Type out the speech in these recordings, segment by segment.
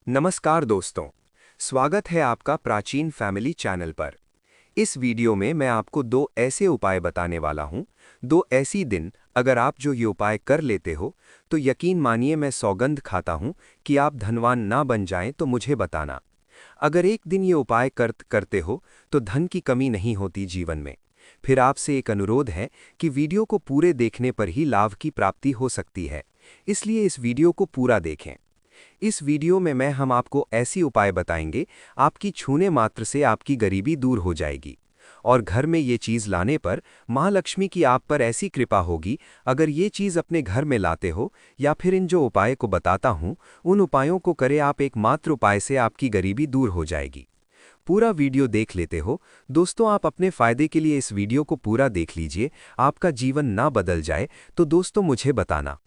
नमस्कार दोस्तों, स्वागत है आपका प्राचीन फैमिली चैनल पर। इस वीडियो में मैं आपको दो ऐसे उपाय बताने वाला हूँ, दो ऐसी दिन अगर आप जो ये उपाय कर लेते हो तो यकीन मानिए मैं सौगंध खाता हूँ कि आप धनवान ना बन जाएं तो मुझे बताना। अगर एक दिन ये उपाय करते हो तो धन की कमी नहीं होती जीवन में। फिर आपसे एक अनुरोध है कि वीडियो को पूरे देखने पर ही लाभ की प्राप्ति हो सकती है, इसलिए इस वीडियो को पूरा देखें। इस वीडियो में हम आपको ऐसी उपाय बताएंगे, आपकी छूने मात्र से आपकी गरीबी दूर हो जाएगी और घर में ये चीज़ लाने पर माँ लक्ष्मी की आप पर ऐसी कृपा होगी। अगर ये चीज़ अपने घर में लाते हो या फिर इन जो उपाय को बताता हूँ उन उपायों को करें आप, एकमात्र उपाय से आपकी गरीबी दूर हो जाएगी। पूरा वीडियो देख लेते हो दोस्तों, आप अपने फायदे के लिए इस वीडियो को पूरा देख लीजिए। आपका जीवन ना बदल जाए तो दोस्तों मुझे बताना।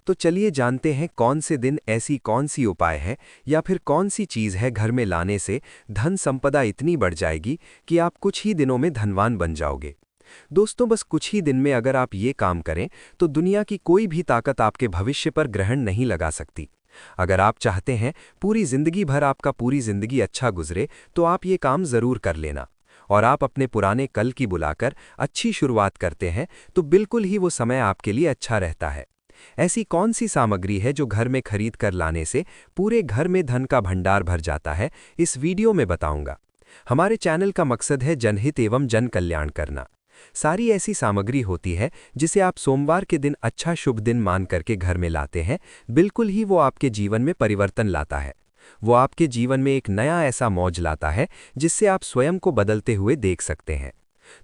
तो चलिए जानते हैं कौन से दिन ऐसी कौन सी उपाय है या फिर कौन सी चीज़ है घर में लाने से धन संपदा इतनी बढ़ जाएगी कि आप कुछ ही दिनों में धनवान बन जाओगे। दोस्तों बस कुछ ही दिन में अगर आप ये काम करें तो दुनिया की कोई भी ताकत आपके भविष्य पर ग्रहण नहीं लगा सकती। अगर आप चाहते हैं पूरी जिंदगी भर आपका पूरी जिंदगी अच्छा गुजरे तो आप ये काम ज़रूर कर लेना। और आप अपने पुराने कल की बुलाकर अच्छी शुरुआत करते हैं तो बिल्कुल ही वो समय आपके लिए अच्छा रहता है। ऐसी कौन सी सामग्री है जो घर में खरीद कर लाने से पूरे घर में धन का भंडार भर जाता है, इस वीडियो में बताऊंगा। हमारे चैनल का मकसद है जनहित एवं जन कल्याण करना। सारी ऐसी सामग्री होती है जिसे आप सोमवार के दिन अच्छा शुभ दिन मान करके घर में लाते हैं, बिल्कुल ही वो आपके जीवन में परिवर्तन लाता है। वो आपके जीवन में एक नया ऐसा मौज लाता है जिससे आप स्वयं को बदलते हुए देख सकते हैं।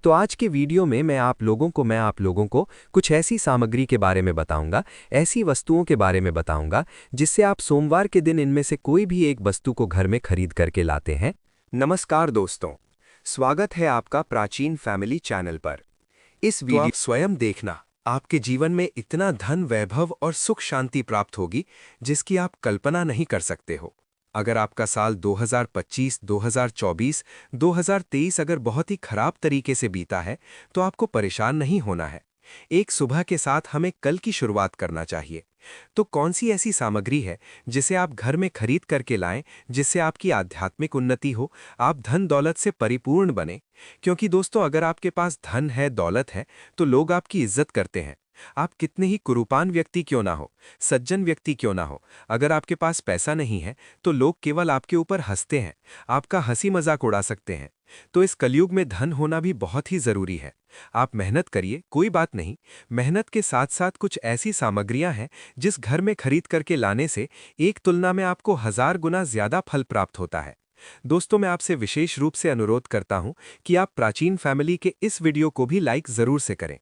तो आज के वीडियो में मैं आप लोगों को कुछ ऐसी सामग्री के बारे में बताऊंगा, ऐसी वस्तुओं के बारे में बताऊंगा जिससे आप सोमवार के दिन इनमें से कोई भी एक वस्तु को घर में खरीद करके लाते हैं। नमस्कार दोस्तों, स्वागत है आपका प्राचीन फैमिली चैनल पर। इस वीडियो आप स्वयं देखना, आपके जीवन में इतना धन, वैभव और सुख शांति प्राप्त होगी जिसकी आप कल्पना नहीं कर सकते हो। अगर आपका साल 2025, 2024, 2023 अगर बहुत ही खराब तरीके से बीता है तो आपको परेशान नहीं होना है। एक सुबह के साथ हमें कल की शुरुआत करना चाहिए। तो कौन सी ऐसी सामग्री है जिसे आप घर में खरीद करके लाएं जिससे आपकी आध्यात्मिक उन्नति हो, आप धन दौलत से परिपूर्ण बने। क्योंकि दोस्तों अगर आपके पास धन है, दौलत है तो लोग आपकी इज्जत करते हैं। आप कितने ही कुरूपान व्यक्ति क्यों ना हो, सज्जन व्यक्ति क्यों ना हो, अगर आपके पास पैसा नहीं है तो लोग केवल आपके ऊपर हंसते हैं, आपका हंसी मजाक उड़ा सकते हैं। तो इस कलयुग में धन होना भी बहुत ही जरूरी है। आप मेहनत करिए, कोई बात नहीं। मेहनत के साथ साथ कुछ ऐसी सामग्रियां हैं जिस घर में खरीद करके लाने से एक तुलना में आपको 1000 गुना ज्यादा फल प्राप्त होता है। दोस्तों मैं आपसे विशेष रूप से अनुरोध करता हूं कि आप प्राचीन फैमिली के इस वीडियो को भी लाइक जरूर से करें।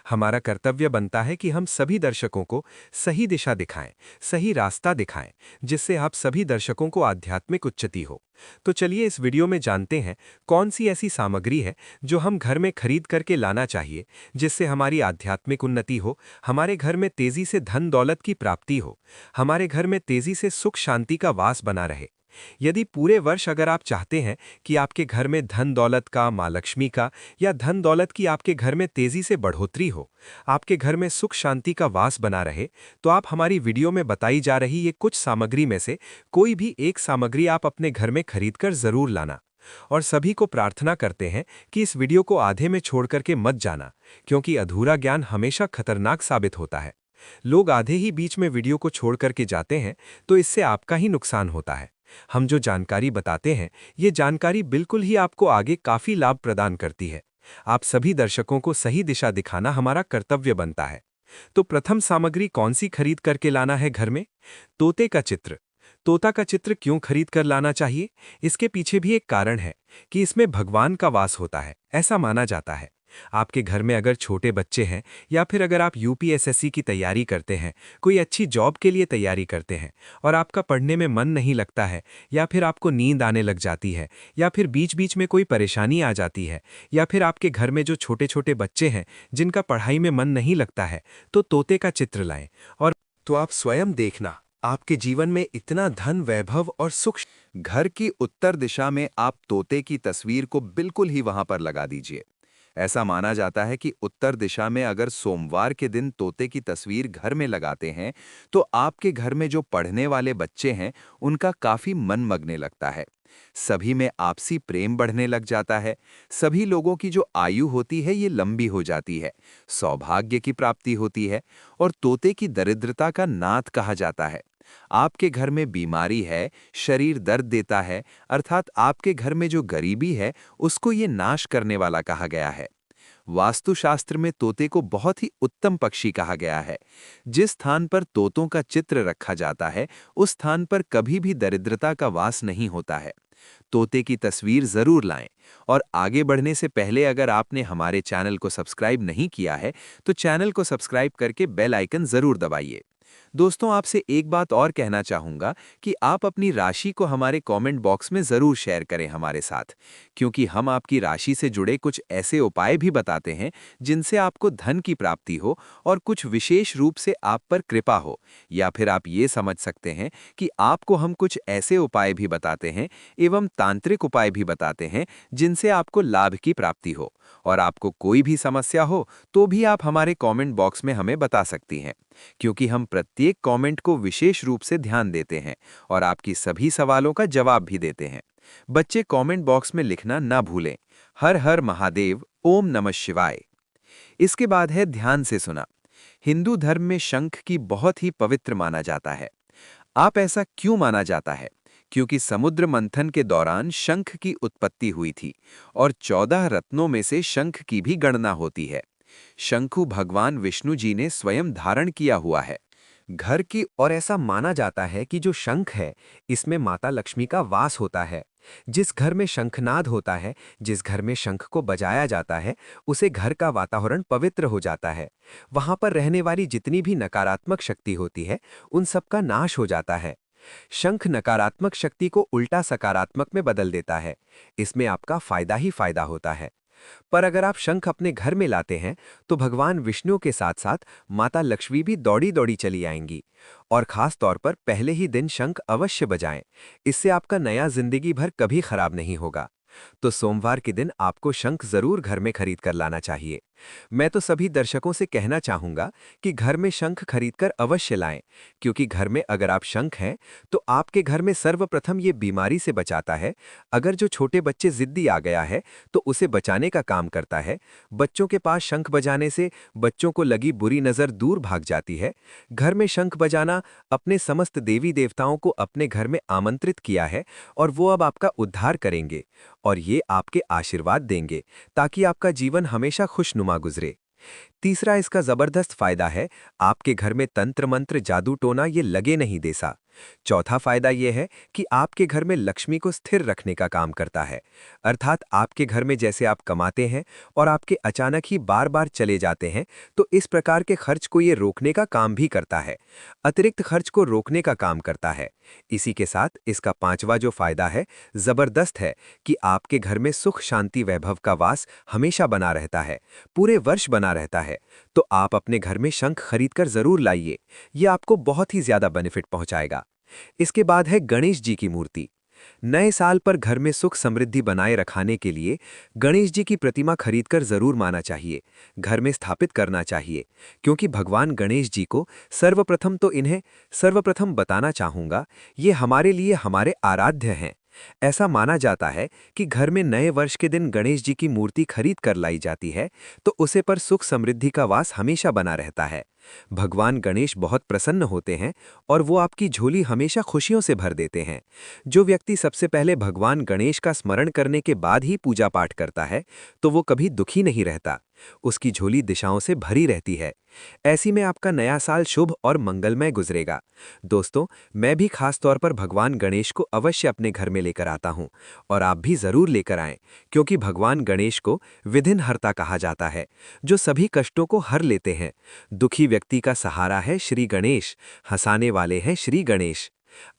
हमारा कर्तव्य बनता है कि हम सभी दर्शकों को सही दिशा दिखाएं, सही रास्ता दिखाएं, जिससे आप सभी दर्शकों को आध्यात्मिक उच्चति हो। तो चलिए इस वीडियो में जानते हैं कौन सी ऐसी सामग्री है जो हम घर में खरीद करके लाना चाहिए जिससे हमारी आध्यात्मिक उन्नति हो, हमारे घर में तेजी से धन दौलत की प्राप्ति हो, हमारे घर में तेजी से सुख शांति का वास बना रहे। यदि पूरे वर्ष अगर आप चाहते हैं कि आपके घर में धन दौलत का, माँ लक्ष्मी का या धन दौलत की आपके घर में तेजी से बढ़ोतरी हो, आपके घर में सुख शांति का वास बना रहे, तो आप हमारी वीडियो में बताई जा रही ये कुछ सामग्री में से कोई भी एक सामग्री आप अपने घर में खरीदकर जरूर लाना। और सभी को प्रार्थना करते हैं कि इस वीडियो को आधे में छोड़ करके मत जाना, क्योंकि अधूरा ज्ञान हमेशा खतरनाक साबित होता है। लोग आधे ही बीच में वीडियो को छोड़ करके जाते हैं तो इससे आपका ही नुकसान होता है। हम जो जानकारी बताते हैं ये जानकारी बिल्कुल ही आपको आगे काफी लाभ प्रदान करती है। आप सभी दर्शकों को सही दिशा दिखाना हमारा कर्तव्य बनता है। तो प्रथम सामग्री कौन सी खरीद करके लाना है घर में? तोते का चित्र। तोता का चित्र क्यों खरीद कर लाना चाहिए? इसके पीछे भी एक कारण है कि इसमें भगवान का वास होता है, ऐसा माना जाता है। आपके घर में अगर छोटे बच्चे हैं या फिर अगर आप यूपीएसएससी की तैयारी करते हैं, कोई अच्छी जॉब के लिए तैयारी करते हैं और आपका पढ़ने में मन नहीं लगता है, या फिर आपको नींद आने लग जाती है, या फिर बीच बीच में कोई परेशानी आ जाती है, या फिर आपके घर में जो छोटे छोटे बच्चे हैं जिनका पढ़ाई में मन नहीं लगता है, तो तोते का चित्र लाएं और तो आप स्वयं देखना, आपके जीवन में इतना धन, वैभव और सुख। घर की उत्तर दिशा में आप तोते की तस्वीर को बिल्कुल ही वहां पर लगा दीजिए। ऐसा माना जाता है कि उत्तर दिशा में अगर सोमवार के दिन तोते की तस्वीर घर में लगाते हैं, तो आपके घर में जो पढ़ने वाले बच्चे हैं, उनका काफी मन लगने लगता है। सभी में आपसी प्रेम बढ़ने लग जाता है। सभी लोगों की जो आयु होती है, ये लंबी हो जाती है। सौभाग्य की प्राप्ति होती है और तोते की दरिद्रता का नाथ कहा जाता है। आपके घर में बीमारी है, शरीर दर्द देता है, अर्थात आपके घर में जो गरीबी है, उसको ये नाश करने वाला कहा गया है। वास्तुशास्त्र में तोते को बहुत ही उत्तम पक्षी कहा गया है। जिस स्थान पर तोतों का चित्र रखा जाता है, उस स्थान पर कभी भी दरिद्रता का वास नहीं होता है। तोते की तस्वीर जरूर लाएं। और आगे बढ़ने से पहले अगर आपने हमारे चैनल को सब्सक्राइब नहीं किया है, तो चैनल को सब्सक्राइब करके बेल आइकन जरूर दबाइए। दोस्तों, आपसे एक बात और कहना चाहूंगा कि आप अपनी राशि को हमारे कमेंट बॉक्स में जरूर शेयर करें हमारे साथ, क्योंकि हम आपकी राशि से जुड़े कुछ ऐसे उपाय भी बताते हैं जिनसे आपको धन की प्राप्ति हो और कुछ विशेष रूप से आप पर कृपा हो। या फिर आप ये समझ सकते हैं कि आपको हम कुछ ऐसे उपाय भी बताते हैं एवं तांत्रिक उपाय भी बताते हैं जिनसे आपको लाभ की प्राप्ति हो। और आपको कोई भी समस्या हो तो भी आप हमारे कमेंट बॉक्स में हमें बता सकती हैं, क्योंकि हम प्रत्येक कमेंट को विशेष रूप से ध्यान देते हैं और आपकी सभी सवालों का जवाब भी देते हैं। बच्चे कमेंट बॉक्स में लिखना ना भूलें। हर हर महादेव, ओम नमः शिवाय। इसके बाद है ध्यान से सुना। हिंदू धर्म में शंख की बहुत ही पवित्र माना जाता है। आप ऐसा क्यों माना जाता है? क्योंकि समुद्र मंथन के दौरान शंख की उत्पत्ति हुई थी और 14 रत्नों में से शंख की भी गणना होती है। शंखु भगवान विष्णु जी ने स्वयं धारण किया हुआ है। घर की और ऐसा माना जाता है कि जो शंख है, इसमें माता लक्ष्मी का वास होता है। जिस घर में शंखनाद होता है, जिस घर में शंख को बजाया जाता है, उसे घर का वातावरण पवित्र हो जाता है। वहां पर रहने वाली जितनी भी नकारात्मक शक्ति होती है, उन सब का नाश हो जाता है। शंख नकारात्मक शक्ति को उल्टा सकारात्मक में बदल देता है। इसमें आपका फायदा ही फायदा होता है। पर अगर आप शंख अपने घर में लाते हैं, तो भगवान विष्णु के साथ साथ माता लक्ष्मी भी दौड़ी दौड़ी चली आएंगी। और खास तौर पर पहले ही दिन शंख अवश्य बजाएं। इससे आपका नया जिंदगी भर कभी खराब नहीं होगा। तो सोमवार के दिन आपको शंख जरूर घर में खरीद कर लाना चाहिए। मैं तो सभी दर्शकों से कहना चाहूंगा कि घर में शंख खरीदकर अवश्य लाएं, क्योंकि घर में अगर आप शंख हैं, तो आपके घर में सर्वप्रथम ये बीमारी से बचाता है। अगर जो छोटे बच्चे जिद्दी आ गया है, तो उसे बचाने का काम करता है। बच्चों के पास शंख बजाने से बच्चों को लगी बुरी नजर दूर भाग जाती है। घर में शंख बजाना अपने समस्त देवी देवताओं को अपने घर में आमंत्रित किया है और वो अब आपका उद्धार करेंगे और ये आपके आशीर्वाद देंगे, ताकि आपका जीवन हमेशा खुशनुमा गुजरे। तीसरा इसका जबरदस्त फायदा है, आपके घर में तंत्र मंत्र जादू टोना ये लगे नहीं देसा। चौथा फायदा यह है कि आपके घर में लक्ष्मी को स्थिर रखने का काम करता है। अर्थात आपके घर में जैसे आप कमाते हैं और आपके अचानक ही बार बार चले जाते हैं, तो इस प्रकार के खर्च को ये रोकने का काम भी करता है। अतिरिक्त खर्च को रोकने का काम करता है। इसी के साथ इसका पांचवा जो फायदा है, जबरदस्त है कि आपके घर में सुख शांति वैभव का वास हमेशा बना रहता है, पूरे वर्ष बना रहता है। तो आप अपने घर में शंख खरीदकर जरूर लाइए। यह आपको बहुत ही ज्यादा बेनिफिट पहुंचाएगा। इसके बाद है गणेश जी की मूर्ति। नए साल पर घर में सुख समृद्धि बनाए रखाने के लिए गणेश जी की प्रतिमा खरीदकर जरूर माना चाहिए, घर में स्थापित करना चाहिए। क्योंकि भगवान गणेश जी को सर्वप्रथम बताना चाहूंगा, ये हमारे लिए हमारे आराध्य हैं। ऐसा माना जाता है कि घर में नए वर्ष के दिन गणेश जी की मूर्ति खरीद कर लाई जाती है, तो उसे पर सुख समृद्धि का वास हमेशा बना रहता है। भगवान गणेश बहुत प्रसन्न होते हैं और वो आपकी झोली हमेशा खुशियों से भर देते हैं। जो व्यक्ति सबसे पहले भगवान गणेश का स्मरण करने के बाद ही पूजा पाठ करता है, तो वो कभी दुखी नहीं रहता। उसकी झोली दिशाओं से भरी रहती है। ऐसी में आपका नया साल शुभ और मंगलमय गुजरेगा। दोस्तों, मैं भी खास तौर पर भगवान गणेश को अवश्य अपने घर में लेकर आता हूं और आप भी जरूर लेकर आएं, क्योंकि भगवान गणेश को विघ्नहर्ता कहा जाता है, जो सभी कष्टों को हर लेते हैं। दुखी व्यक्ति का सहारा है श्री गणेश, हंसाने वाले हैं श्री गणेश।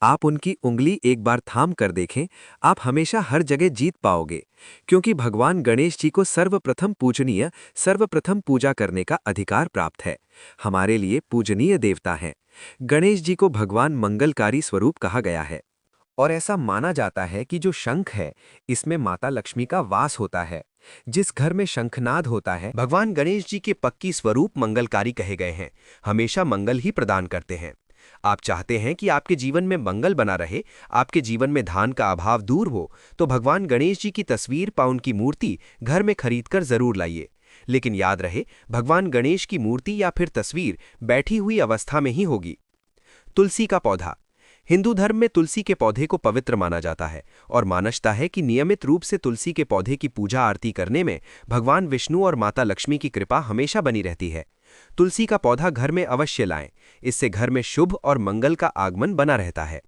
आप उनकी उंगली एक बार थाम कर देखें, आप हमेशा हर जगह जीत पाओगे, क्योंकि भगवान गणेश जी को सर्वप्रथम पूजनीय, सर्वप्रथम पूजा करने का अधिकार प्राप्त है। हमारे लिए पूजनीय देवता हैं। गणेश जी को भगवान मंगलकारी स्वरूप कहा गया है। और ऐसा माना जाता है कि जो शंख है, इसमें माता लक्ष्मी का वास होता है। जिस घर में शंखनाद होता है, भगवान गणेश जी के पक्की स्वरूप मंगलकारी कहे गए हैं, हमेशा मंगल ही प्रदान करते हैं। आप चाहते हैं कि आपके जीवन में मंगल बना रहे, आपके जीवन में धन का अभाव दूर हो, तो भगवान गणेश जी की तस्वीर पाउन की मूर्ति घर में खरीदकर जरूर लाइए। लेकिन याद रहे, भगवान गणेश की मूर्ति या फिर तस्वीर बैठी हुई अवस्था में ही होगी। तुलसी का पौधा। हिंदू धर्म में तुलसी के पौधे को पवित्र माना जाता है और मानता है कि नियमित रूप से तुलसी के पौधे की पूजा आरती करने में भगवान विष्णु और माता लक्ष्मी की कृपा हमेशा बनी रहती है। तुलसी का पौधा घर में अवश्य लाएं, इससे घर में शुभ और मंगल का आगमन बना रहता है।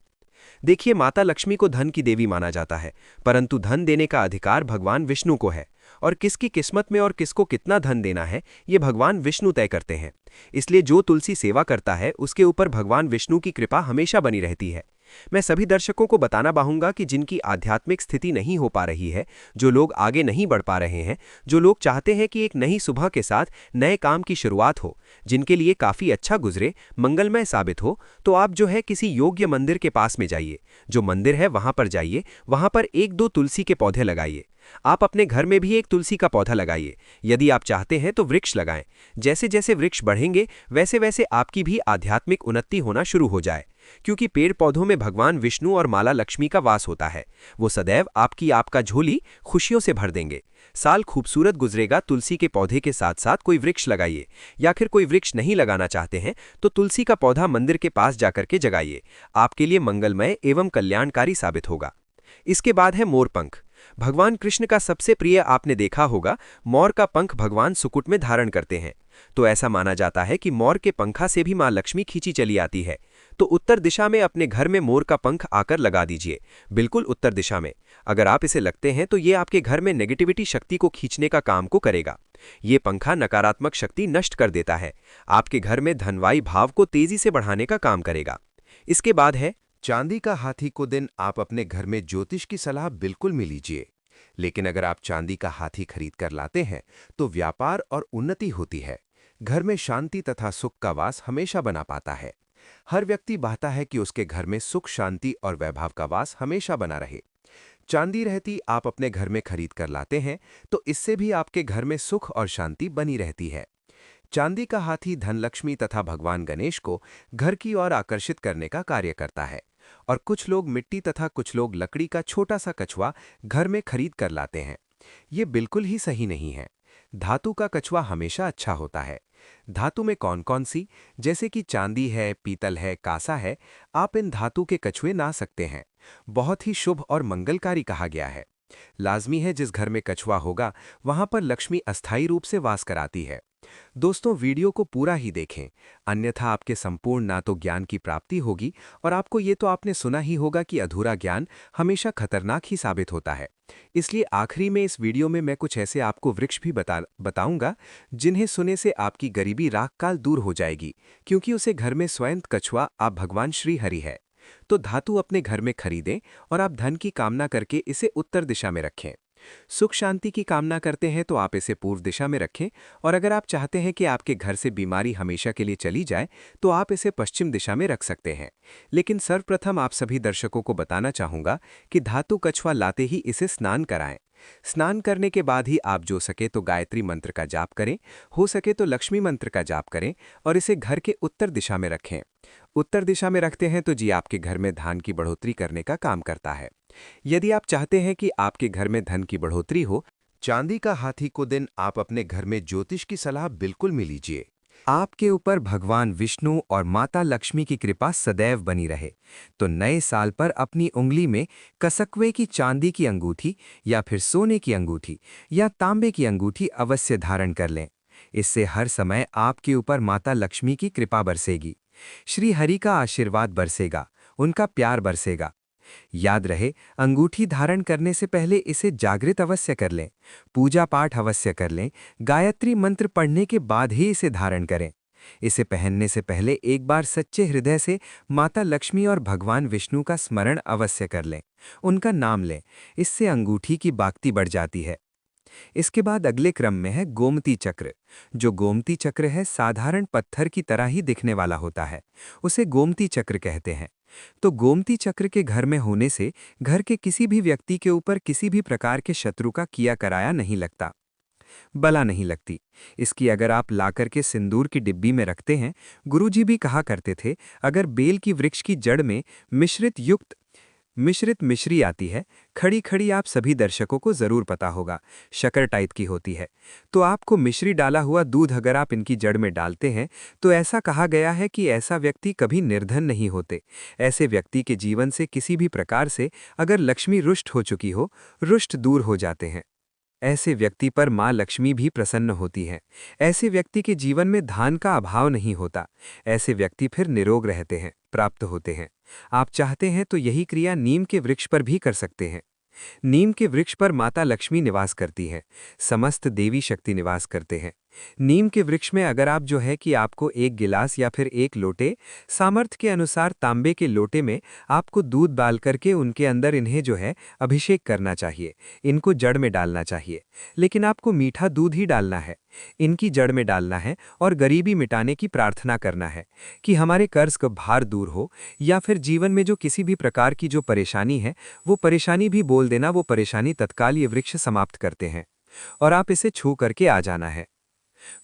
देखिए, माता लक्ष्मी को धन की देवी माना जाता है, परंतु धन देने का अधिकार भगवान विष्णु को है और किसकी किस्मत में और किसको कितना धन देना है, ये भगवान विष्णु तय करते हैं। इसलिए जो तुलसी सेवा करता है, उसके ऊपर भगवान विष्णु की कृपा हमेशा बनी रहती है। मैं सभी दर्शकों को बताना चाहूंगा कि जिनकी आध्यात्मिक स्थिति नहीं हो पा रही है, जो लोग आगे नहीं बढ़ पा रहे हैं, जो लोग चाहते हैं कि एक नई सुबह के साथ नए काम की शुरुआत हो, जिनके लिए काफी अच्छा गुजरे, मंगलमय साबित हो, तो आप जो है किसी योग्य मंदिर के पास में जाइए। जो मंदिर है वहां पर जाइए, वहां पर एक दो तुलसी के पौधे लगाइए। आप अपने घर में भी एक तुलसी का पौधा लगाइए। यदि आप चाहते हैं तो वृक्ष लगाएं। जैसे जैसे वृक्ष बढ़ेंगे, वैसे वैसे आपकी भी आध्यात्मिक उन्नति होना शुरू हो जाए, क्योंकि पेड़ पौधों में भगवान विष्णु और माला लक्ष्मी का वास होता है। वो सदैव आपका झोली खुशियों से भर देंगे। साल खूबसूरत गुजरेगा। तुलसी के पौधे के साथ साथ कोई वृक्ष लगाइए, या फिर कोई वृक्ष नहीं लगाना चाहते हैं तो तुलसी का पौधा मंदिर के पास जाकर के जगाइए। आपके लिए मंगलमय एवं कल्याणकारी साबित होगा। इसके बाद है मोरपंख। भगवान कृष्ण का सबसे प्रिय आपने देखा होगा, मोर का पंख भगवान सुकुट में धारण करते हैं। तो ऐसा माना जाता है कि मोर के पंखा से भी मां लक्ष्मी खींची चली आती है। तो उत्तर दिशा में अपने घर में मोर का पंख आकर लगा दीजिए, बिल्कुल उत्तर दिशा में। अगर आप इसे लगते हैं तो ये आपके घर में नेगेटिविटी शक्ति को खींचने का काम को करेगा। ये पंखा नकारात्मक शक्ति नष्ट कर देता है, आपके घर में धनवाई भाव को तेजी से बढ़ाने का काम करेगा। इसके बाद है चांदी का हाथी को दिन आप अपने घर में ज्योतिष की सलाह बिल्कुल में लीजिए। लेकिन अगर आप चांदी का हाथी खरीद कर लाते हैं तो व्यापार और उन्नति होती है। घर में शांति तथा सुख का वास हमेशा बना पाता है। हर व्यक्ति चाहता है कि उसके घर में सुख, शांति और वैभव का वास हमेशा बना रहे। चांदी रहती आप अपने घर में खरीद कर लाते हैं तो इससे भी आपके घर में सुख और शांति बनी रहती है। चांदी का हाथी धनलक्ष्मी तथा भगवान गणेश को घर की ओर आकर्षित करने का कार्य करता है। और कुछ लोग मिट्टी तथा कुछ लोग लकड़ी का छोटा सा कछुआ घर में खरीद कर लाते हैं। ये बिल्कुल ही सही नहीं है। धातु का कछुआ हमेशा अच्छा होता है। धातु में कौन कौन सी, जैसे कि चांदी है, पीतल है, कांसा है, आप इन धातु के कछुए ला सकते हैं। बहुत ही शुभ और मंगलकारी कहा गया है। लाजमी है जिस घर में कछुआ होगा वहां पर लक्ष्मी अस्थायी रूप से वास कराती है। दोस्तों, वीडियो को पूरा ही देखें, अन्यथा आपके संपूर्ण ना तो ज्ञान की प्राप्ति होगी और आपको ये तो आपने सुना ही होगा कि अधूरा ज्ञान हमेशा खतरनाक ही साबित होता है। इसलिए आखिरी में इस वीडियो में मैं कुछ ऐसे आपको वृक्ष भी बताऊंगा जिन्हें सुने से आपकी गरीबी राख काल दूर हो जाएगी, क्योंकि उसे घर में स्वयं कछुआ आप भगवान श्री हरि है। तो धातु अपने घर में खरीदें और आप धन की कामना करके इसे उत्तर दिशा में रखें। सुख शांति की कामना करते हैं तो आप इसे पूर्व दिशा में रखें, और अगर आप चाहते हैं कि आपके घर से बीमारी हमेशा के लिए चली जाए तो आप इसे पश्चिम दिशा में रख सकते हैं। लेकिन सर्वप्रथम आप सभी दर्शकों को बताना चाहूंगा कि धातु कछुआ लाते ही इसे स्नान कराएं। स्नान करने के बाद ही आप जो सके तो गायत्री मंत्र का जाप करें, हो सके तो लक्ष्मी मंत्र का जाप करें और इसे घर के उत्तर दिशा में रखें। उत्तर दिशा में रखते हैं तो जी आपके घर में धन की बढ़ोतरी करने का काम करता है। यदि आप चाहते हैं कि आपके घर में धन की बढ़ोतरी हो, चांदी का हाथी को दिन आप अपने घर में ज्योतिष की सलाह बिल्कुल में लीजिए। आपके ऊपर भगवान विष्णु और माता लक्ष्मी की कृपा सदैव बनी रहे, तो नए साल पर अपनी उंगली में कसकवे की चांदी की अंगूठी या फिर सोने की अंगूठी या तांबे की अंगूठी अवश्य धारण कर लें। इससे हर समय आपके ऊपर माता लक्ष्मी की कृपा बरसेगी, श्री हरि का आशीर्वाद बरसेगा, उनका प्यार बरसेगा। याद रहे, अंगूठी धारण करने से पहले इसे जागृत अवश्य कर लें, पूजा पाठ अवश्य कर लें, गायत्री मंत्र पढ़ने के बाद ही इसे धारण करें। इसे पहनने से पहले एक बार सच्चे हृदय से माता लक्ष्मी और भगवान विष्णु का स्मरण अवश्य कर लें, उनका नाम लें। इससे अंगूठी की बाक्ति बढ़ जाती है। इसके बाद अगले क्रम में है गोमती चक्र। जो गोमती चक्र है साधारण पत्थर की तरह ही दिखने वाला होता है, उसे गोमती चक्र कहते हैं। तो गोमती चक्र के घर में होने से घर के किसी भी व्यक्ति के ऊपर किसी भी प्रकार के शत्रु का किया कराया नहीं लगता, बला नहीं लगती। इसकी अगर आप लाकर के सिंदूर की डिब्बी में रखते हैं, गुरुजी भी कहा करते थे, अगर बेल की वृक्ष की जड़ में मिश्रित मिश्री आती है, खड़ी खड़ी, आप सभी दर्शकों को जरूर पता होगा, शक्कर टाइप की होती है। तो आपको मिश्री डाला हुआ दूध अगर आप इनकी जड़ में डालते हैं, तो ऐसा कहा गया है कि ऐसा व्यक्ति कभी निर्धन नहीं होते। ऐसे व्यक्ति के जीवन से किसी भी प्रकार से अगर लक्ष्मी रुष्ट हो चुकी हो, रुष्ट दूर हो जाते हैं। ऐसे व्यक्ति पर माँ लक्ष्मी भी प्रसन्न होती है। ऐसे व्यक्ति के जीवन में धन का अभाव नहीं होता। ऐसे व्यक्ति फिर निरोग रहते हैं, प्राप्त होते हैं। आप चाहते हैं तो यही क्रिया नीम के वृक्ष पर भी कर सकते हैं। नीम के वृक्ष पर माता लक्ष्मी निवास करती है, समस्त देवी शक्ति निवास करते हैं। नीम के वृक्ष में अगर आप जो है कि आपको एक गिलास या फिर एक लोटे, सामर्थ्य के अनुसार तांबे के लोटे में आपको दूध डाल करके उनके अंदर इन्हें जो है अभिषेक करना चाहिए, इनको जड़ में डालना चाहिए। लेकिन आपको मीठा दूध ही डालना है, इनकी जड़ में डालना है और गरीबी मिटाने की प्रार्थना करना है कि हमारे कर्ज का भार दूर हो, या फिर जीवन में जो किसी भी प्रकार की जो परेशानी है, वो परेशानी भी बोल देना, वो परेशानी तत्काल ये वृक्ष समाप्त करते हैं और आप इसे छू करके आ जाना है।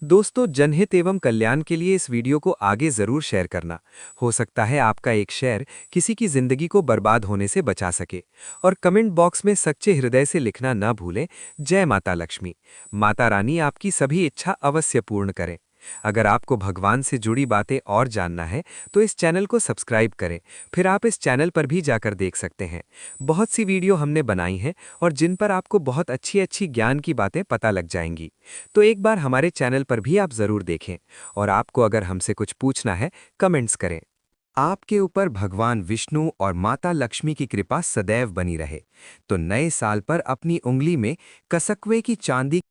दोस्तों, जनहित एवं कल्याण के लिए इस वीडियो को आगे जरूर शेयर करना। हो सकता है आपका एक शेयर किसी की जिंदगी को बर्बाद होने से बचा सके। और कमेंट बॉक्स में सच्चे हृदय से लिखना न भूलें, जय माता लक्ष्मी। माता रानी आपकी सभी इच्छा अवश्य पूर्ण करें। अगर आपको भगवान से जुड़ी बातें और जानना है तो इस चैनल को सब्सक्राइब करें, फिर आप इस चैनल पर भी जाकर देख सकते हैं। बहुत सी वीडियो हमने बनाई हैं और जिन पर आपको बहुत अच्छी अच्छी ज्ञान की बातें पता लग जाएंगी। तो एक बार हमारे चैनल पर भी आप ज़रूर देखें। और आपको अगर हमसे कुछ पूछना है, कमेंट्स करें। आपके ऊपर भगवान विष्णु और माता लक्ष्मी की कृपा सदैव बनी रहे। तो नए साल पर अपनी उंगली में कसकवे की चांदी